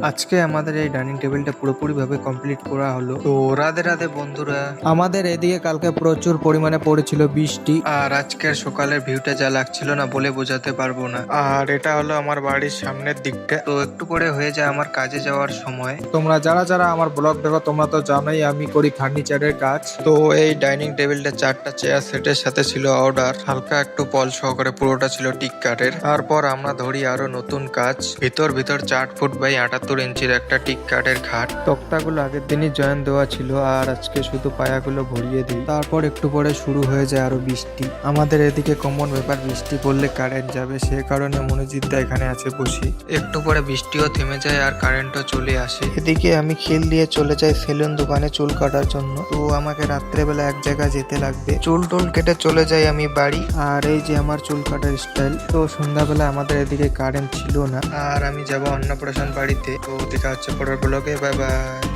আজকে আমাদের এই ডাইনিং টেবিলটা পুরোপুরি ভাবে কমপ্লিট করা হলো। তো রাধে রাধে বন্ধুরা। আমাদের এদিকে কালকে প্রচুর পরিমাণে পড়েছিল বৃষ্টি। আর আজকের সকালের ভিউটা যা লাগছিল না বলে বোঝাতে পারবো না। আর এটা হলো আমার বাড়ির সামনের দিকটা। তো একটু পরে হয়ে যায় আমার কাজে যাওয়ার সময়। তোমরা যারা যারা আমার ব্লগ দেখো তোমরা তো জানোই আমি করি ফার্নিচারের কাজ। তো এই ডাইনিং টেবিলটা 4টা চেয়ার সেটের সাথে ছিল অর্ডার, হালকা একটু পল সহকারে, পুরোটা ছিল টিক কাঠের। তারপর আমরা ধরি আরো নতুন কাজ, ভিতর 4 ফুট বাই 78 ইঞ্চির একটা টিক কাঠের খাট। তক্তাগুলো আগের দিনই জয়েন দেওয়া ছিল, আর আজকে শুধু পায়াগুলো ভরিয়ে দিই। তারপর একটু পরে শুরু হয়ে যায় আরো বৃষ্টি। আমাদের এদিকে কমন ব্যাপার, বৃষ্টি পড়লে কারেন্ট যাবে, সে কারণে মনোজিৎ দা এখানে আছে বসি। একটু পরে বৃষ্টিও থেমে যায় আর কারেন্টও চলে আসে। এদিকে আমি খিল দিয়ে চলে যাই সেলুন দোকানে চুল কাটার জন্য। তো আমাকে রাত্রেবেলা এক জায়গায় যেতে লাগবে, চুল টুল কেটে চলে যাই আমি বাড়ি। আর এই যে আমার চুল কাটার স্টাইল। তো সন্ধ্যাবেলা আমাদের এদিকে কারেন্ট ছিল না, আর আমি যাব অন্নপ্রাশন বাড়িতে। তো দেখা হচ্ছে পরের ব্লগে, বাই বাই।